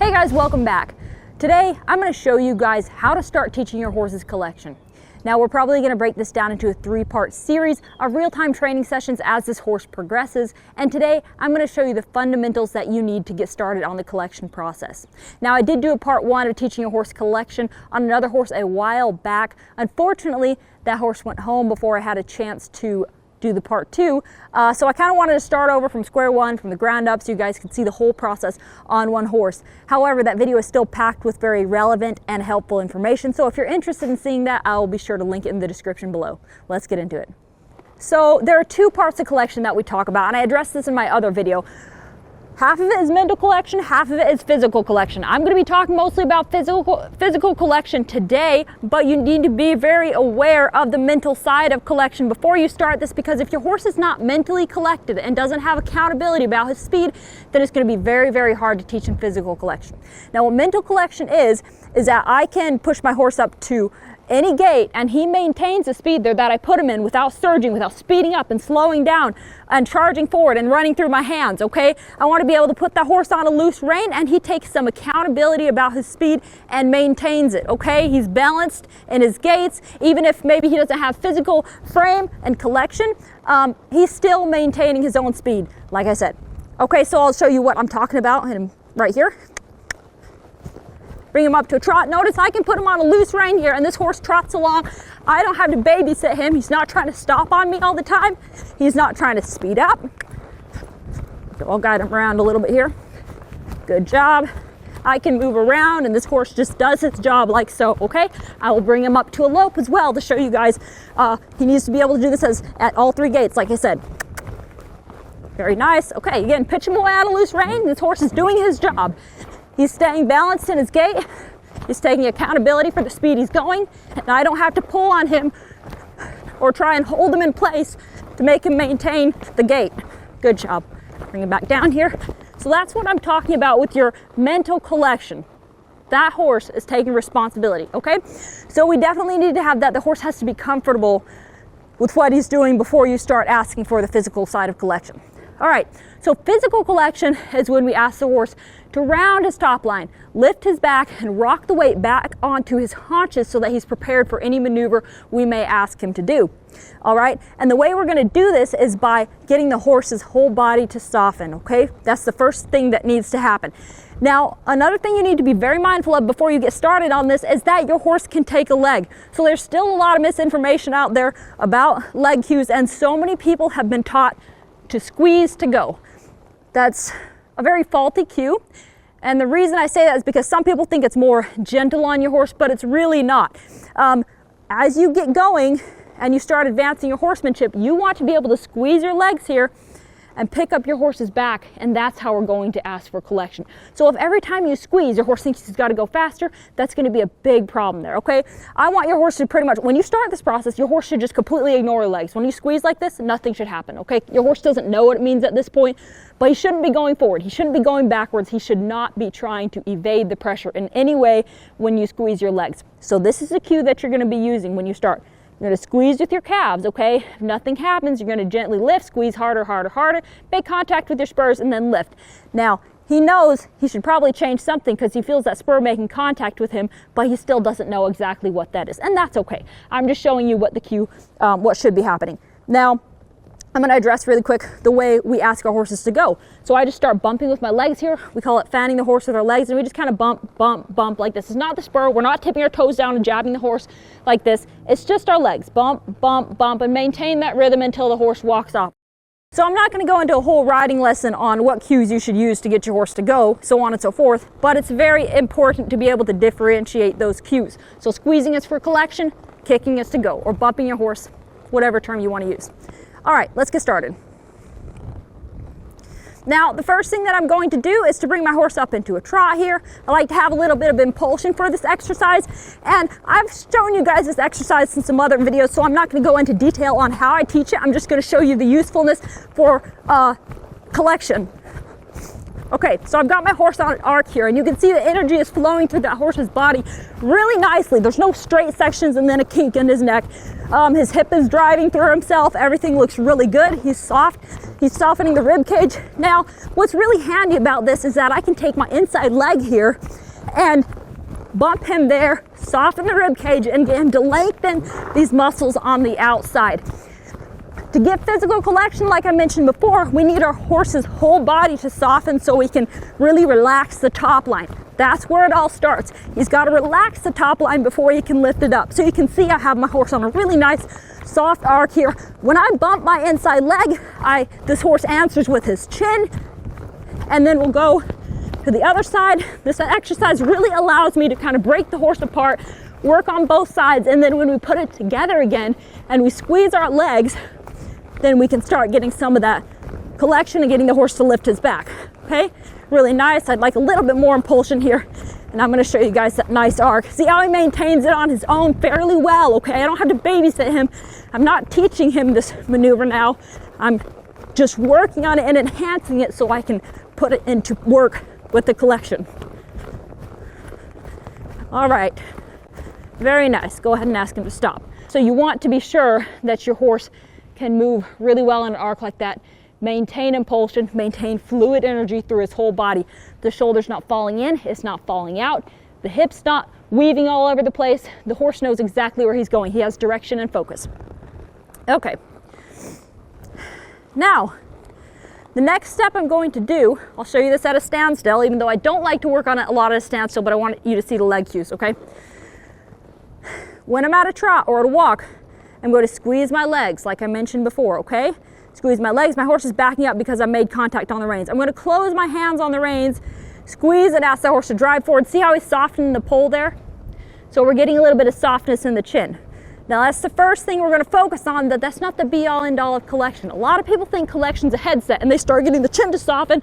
Hey guys, welcome back. Today, I'm going to show you guys how to start teaching your horse's collection. Now, we're probably going to break this down into a 3-part series of real-time training sessions as this horse progresses. And today, I'm going to show you the fundamentals that you need to get started on the collection process. Now, I did do a part 1 of teaching a horse collection on another horse a while back. Unfortunately, that horse went home before I had a chance to do the part 2. So I kind of wanted to start over from square one, from the ground up, so you guys can see the whole process on one horse. However, that video is still packed with very relevant and helpful information. So if you're interested in seeing that, I will be sure to link it in the description below. Let's get into it. So there are 2 parts of collection that we talk about, and I addressed this in my other video. Half of it is mental collection, half of it is physical collection. I'm going to be talking mostly about physical collection today, but you need to be very aware of the mental side of collection before you start this, because if your horse is not mentally collected and doesn't have accountability about his speed, then it's going to be very, very hard to teach him physical collection. Now, what mental collection is that I can push my horse up to any gait and he maintains the speed there that I put him in without surging, without speeding up and slowing down and charging forward and running through my hands, okay? I want to be able to put that horse on a loose rein and he takes some accountability about his speed and maintains it, okay? He's balanced in his gaits. Even if maybe he doesn't have physical frame and collection, he's still maintaining his own speed, like I said. Okay, so I'll show you what I'm talking about right here. Bring him up to a trot. Notice I can put him on a loose rein here and this horse trots along. I don't have to babysit him. He's not trying to stop on me all the time. He's not trying to speed up. So I'll guide him around a little bit here. Good job. I can move around and this horse just does its job like so, okay? I will bring him up to a lope as well to show you guys. He needs to be able to do this at all 3 gaits, like I said. Very nice. Okay, again, pitch him away on a loose rein. This horse is doing his job. He's staying balanced in his gait. He's taking accountability for the speed he's going, and I don't have to pull on him or try and hold him in place to make him maintain the gait. Good job. Bring him back down here. So that's what I'm talking about with your mental collection. That horse is taking responsibility, okay? So we definitely need to have that. The horse has to be comfortable with what he's doing before you start asking for the physical side of collection. All right, so physical collection is when we ask the horse to round his top line, lift his back, and rock the weight back onto his haunches so that he's prepared for any maneuver we may ask him to do. All right, and the way we're going to do this is by getting the horse's whole body to soften, okay? That's the first thing that needs to happen. Now, another thing you need to be very mindful of before you get started on this is that your horse can take a leg. So there's still a lot of misinformation out there about leg cues, and so many people have been taught to squeeze to go. That's a very faulty cue. And the reason I say that is because some people think it's more gentle on your horse, but it's really not. As you get going and you start advancing your horsemanship, you want to be able to squeeze your legs here and pick up your horse's back, and that's how we're going to ask for collection. So if every time you squeeze, your horse thinks he's got to go faster, that's going to be a big problem there, okay? I want your horse to pretty much, when you start this process, your horse should just completely ignore your legs. When you squeeze like this, nothing should happen, okay? Your horse doesn't know what it means at this point, but he shouldn't be going forward. He shouldn't be going backwards. He should not be trying to evade the pressure in any way when you squeeze your legs. So this is the cue that you're going to be using when you start. You're going to squeeze with your calves, okay? If nothing happens, you're going to gently lift, squeeze harder, harder, harder, make contact with your spurs, and then lift. Now, he knows he should probably change something because he feels that spur making contact with him, but he still doesn't know exactly what that is, and that's okay. I'm just showing you what the cue, what should be happening. Now, I'm going to address really quick the way we ask our horses to go. So I just start bumping with my legs here. We call it fanning the horse with our legs, and we just kind of bump, bump, bump like this. It's not the spur. We're not tipping our toes down and jabbing the horse like this. It's just our legs. Bump, bump, bump, and maintain that rhythm until the horse walks off. So I'm not going to go into a whole riding lesson on what cues you should use to get your horse to go, so on and so forth, but it's very important to be able to differentiate those cues. So squeezing is for collection, kicking is to go, or bumping your horse, whatever term you want to use. All right, let's get started. Now, the first thing that I'm going to do is to bring my horse up into a trot here. I like to have a little bit of impulsion for this exercise, and I've shown you guys this exercise in some other videos, so I'm not going to go into detail on how I teach it. I'm just going to show you the usefulness for collection. Okay, so I've got my horse on an arc here, and you can see the energy is flowing through that horse's body really nicely. There's no straight sections and then a kink in his neck. His hip is driving through himself. Everything looks really good. He's soft. He's softening the rib cage. Now, what's really handy about this is that I can take my inside leg here and bump him there, soften the rib cage, and get him to lengthen these muscles on the outside. To get physical collection, like I mentioned before, we need our horse's whole body to soften so we can really relax the top line. That's where it all starts. He's got to relax the top line before he can lift it up. So you can see I have my horse on a really nice soft arc here. When I bump my inside leg, this horse answers with his chin, and then we'll go to the other side. This exercise really allows me to kind of break the horse apart, work on both sides, and then when we put it together again and we squeeze our legs, then we can start getting some of that collection and getting the horse to lift his back. Okay, really nice. I'd like a little bit more impulsion here, and I'm going to show you guys that nice arc. See how he maintains it on his own fairly well. Okay, I don't have to babysit him. I'm not teaching him this maneuver now. I'm just working on it and enhancing it so I can put it into work with the collection. All right, very nice. Go ahead and ask him to stop. So you want to be sure that your horse can move really well in an arc like that, maintain impulsion, maintain fluid energy through his whole body. The shoulder's not falling in, it's not falling out, the hip's not weaving all over the place. The horse knows exactly where he's going. He has direction and focus. Okay. Now, the next step I'm going to do, I'll show you this at a standstill, even though I don't like to work on it a lot at a standstill, but I want you to see the leg cues, okay? When I'm at a trot or at a walk, I'm going to squeeze my legs, like I mentioned before, okay? Squeeze my legs. My horse is backing up because I made contact on the reins. I'm going to close my hands on the reins, squeeze and ask the horse to drive forward. See how he's softening the pole there? So we're getting a little bit of softness in the chin. Now that's the first thing we're going to focus on, that's not the be-all end-all of collection. A lot of people think collection's a headset and they start getting the chin to soften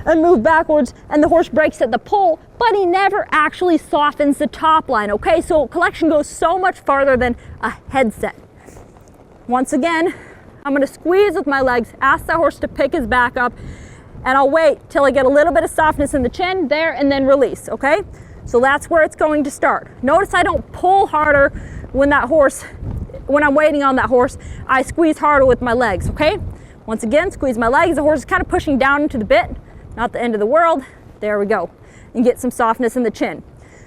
and move backwards and the horse breaks at the pole, but he never actually softens the top line, okay? So collection goes so much farther than a headset. Once again, I'm going to squeeze with my legs, ask the horse to pick his back up, and I'll wait till I get a little bit of softness in the chin there and then release, okay? So that's where it's going to start. Notice I don't pull harder when I'm waiting on that horse. I squeeze harder with my legs, okay? Once again, squeeze my legs. The horse is kind of pushing down into the bit, not the end of the world. There we go. And get some softness in the chin.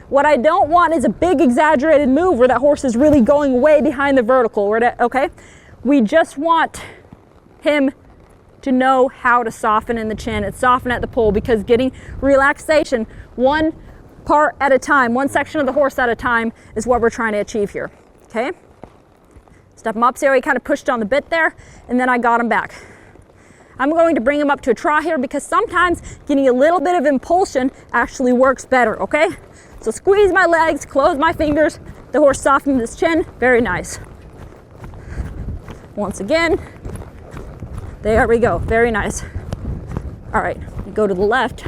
What I don't want is a big exaggerated move where that horse is really going way behind the vertical, okay? We just want him to know how to soften in the chin and soften at the pole, because getting relaxation one part at a time, one section of the horse at a time, is what we're trying to achieve here, okay? Step him up, see how he kind of pushed on the bit there, and then I got him back. I'm going to bring him up to a trot here because sometimes getting a little bit of impulsion actually works better, okay? So squeeze my legs, close my fingers, the horse softened his chin, very nice. Once again, there we go, very nice. All right, go to the left.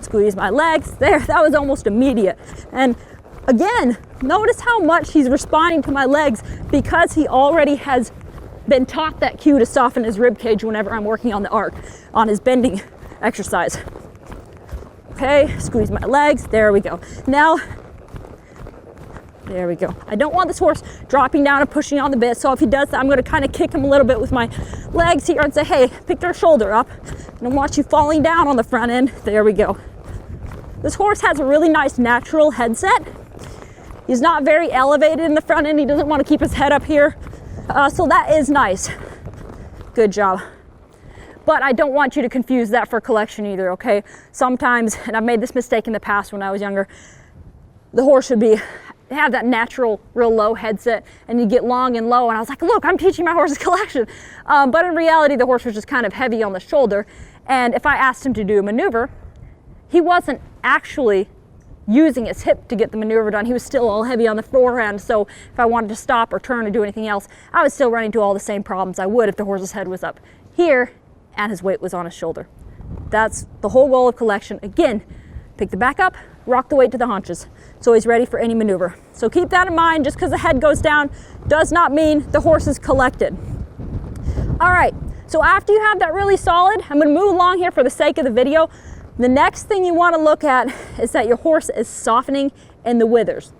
Squeeze my legs, there, that was almost immediate. And again, notice how much he's responding to my legs because he already has been taught that cue to soften his rib cage whenever I'm working on the arc, on his bending exercise. Okay, squeeze my legs, there we go. Now, there we go. I don't want this horse dropping down and pushing on the bit, so if he does that, I'm going to kind of kick him a little bit with my legs here and say, hey, pick their shoulder up. And I want you falling down on the front end. There we go. This horse has a really nice natural headset. He's not very elevated in the front end. He doesn't want to keep his head up here. So that is nice. Good job. But I don't want you to confuse that for collection either, okay? Sometimes, and I've made this mistake in the past when I was younger, the horse should have that natural, real low headset, and you get long and low, and I was like, look, I'm teaching my horse's collection. But in reality, the horse was just kind of heavy on the shoulder, and if I asked him to do a maneuver, he wasn't actually using his hip to get the maneuver done. He was still all heavy on the forehand, so if I wanted to stop or turn or do anything else, I was still running into all the same problems I would if the horse's head was up here and his weight was on his shoulder. That's the whole goal of collection. Again, pick the back up, rock the weight to the haunches, so he's ready for any maneuver. So keep that in mind. Just because the head goes down does not mean the horse is collected. All right, so after you have that really solid, I'm going to move along here for the sake of the video. The next thing you want to look at is that your horse is softening in the withers.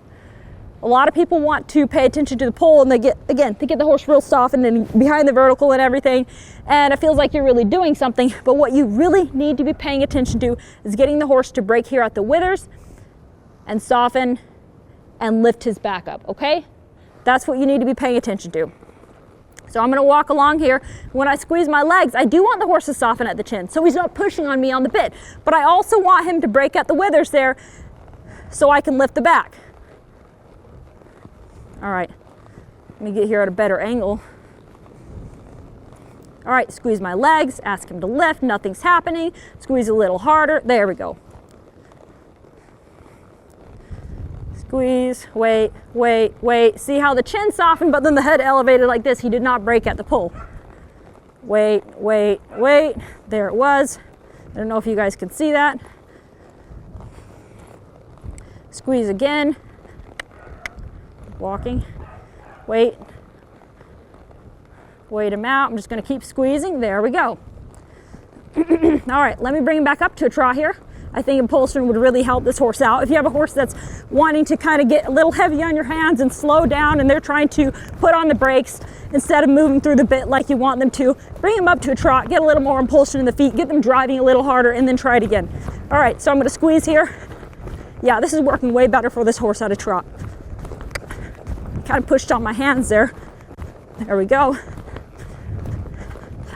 A lot of people want to pay attention to the pole, and they get the horse real softened and behind the vertical and everything, and it feels like you're really doing something. But what you really need to be paying attention to is getting the horse to break here at the withers and soften and lift his back up, okay? That's what you need to be paying attention to. So I'm gonna walk along here. When I squeeze my legs, I do want the horse to soften at the chin, so he's not pushing on me on the bit. But I also want him to break at the withers there so I can lift the back. All right, let me get here at a better angle. All right, squeeze my legs, ask him to lift, nothing's happening. Squeeze a little harder, there we go. Squeeze, wait, wait, wait. See how the chin softened, but then the head elevated like this. He did not break at the pull. Wait, wait, wait. There it was. I don't know if you guys can see that. Squeeze again. Walking. Wait. Wait him out. I'm just going to keep squeezing. There we go. All right, let me bring him back up to a trot here. I think impulsion would really help this horse out. If you have a horse that's wanting to kind of get a little heavy on your hands and slow down, and they're trying to put on the brakes instead of moving through the bit like you want them to, bring them up to a trot, get a little more impulsion in the feet, get them driving a little harder, and then try it again. All right, so I'm gonna squeeze here. Yeah, this is working way better for this horse at a trot. Kind of pushed on my hands there. There we go.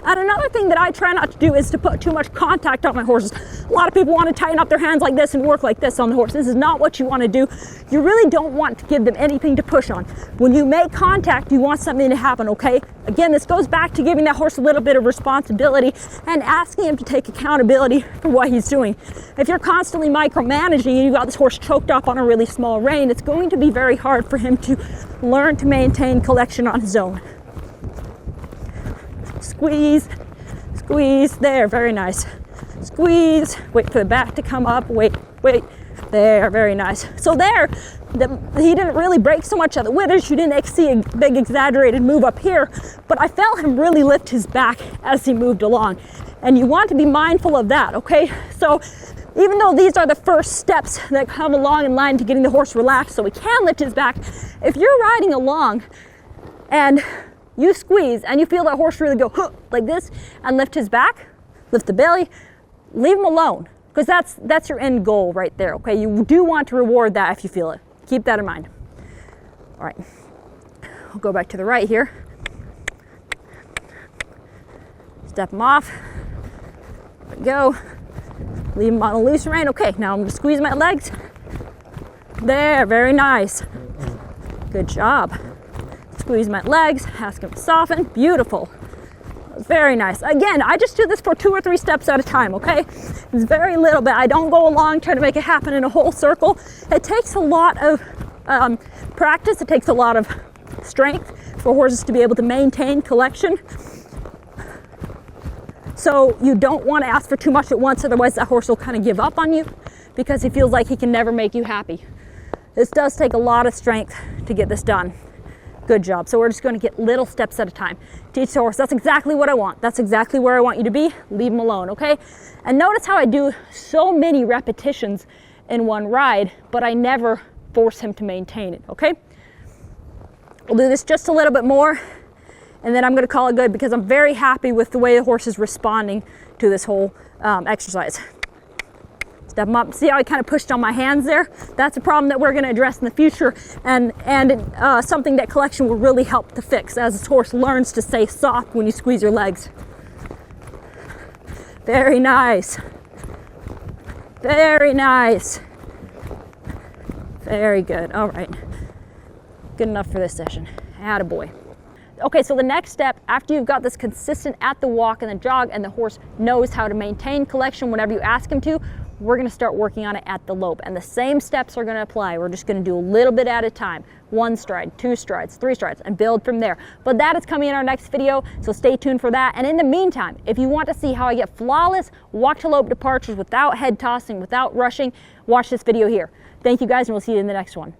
And another thing that I try not to do is to put too much contact on my horses. A lot of people want to tighten up their hands like this and work like this on the horse. This is not what you want to do. You really don't want to give them anything to push on. When you make contact, you want something to happen, okay? Again, this goes back to giving that horse a little bit of responsibility and asking him to take accountability for what he's doing. If you're constantly micromanaging and you got this horse choked up on a really small rein, it's going to be very hard for him to learn to maintain collection on his own. Squeeze, squeeze, there, very nice. Squeeze, wait for the back to come up, wait, wait, there, very nice. So there, he didn't really break so much at the withers. You didn't see a big exaggerated move up here, but I felt him really lift his back as he moved along. And you want to be mindful of that, okay? So even though these are the first steps that come along in line to getting the horse relaxed so he can lift his back, if you're riding along and you squeeze and you feel that horse really go huh, like this and lift his back, lift the belly, leave him alone, because that's your end goal right there, okay? You do want to reward that if you feel it. Keep that in mind. All right, I'll go back to the right here. Step him off. There we go. Leave him on a loose rein. Okay, now I'm gonna squeeze my legs. There, very nice. Good job. Squeeze my legs, ask him to soften. Beautiful. Very nice. Again, I just do this for 2 or 3 steps at a time, okay? It's very little bit. I don't go along trying to make it happen in a whole circle. It takes a lot of practice. It takes a lot of strength for horses to be able to maintain collection. So you don't want to ask for too much at once, otherwise that horse will kind of give up on you because he feels like he can never make you happy. This does take a lot of strength to get this done. Good job. So we're just going to get little steps at a time. Teach the horse, that's exactly what I want. That's exactly where I want you to be. Leave him alone, okay? And notice how I do so many repetitions in one ride, but I never force him to maintain it, okay? We'll do this just a little bit more, and then I'm going to call it good because I'm very happy with the way the horse is responding to this whole exercise. Step him up. See how I kind of pushed on my hands there? That's a problem that we're going to address in the future, and something that collection will really help to fix as this horse learns to stay soft when you squeeze your legs. Very nice. Very nice. Very good. All right. Good enough for this session. Attaboy. Okay, so the next step, after you've got this consistent at the walk and the jog, and the horse knows how to maintain collection whenever you ask him to, we're going to start working on it at the lope, and the same steps are going to apply. We're just going to do a little bit at a time. 1 stride, 2 strides, 3 strides, and build from there. But that is coming in our next video, so stay tuned for that. And in the meantime, if you want to see how I get flawless walk to lope departures without head tossing, without rushing, watch this video here. Thank you guys, and we'll see you in the next one.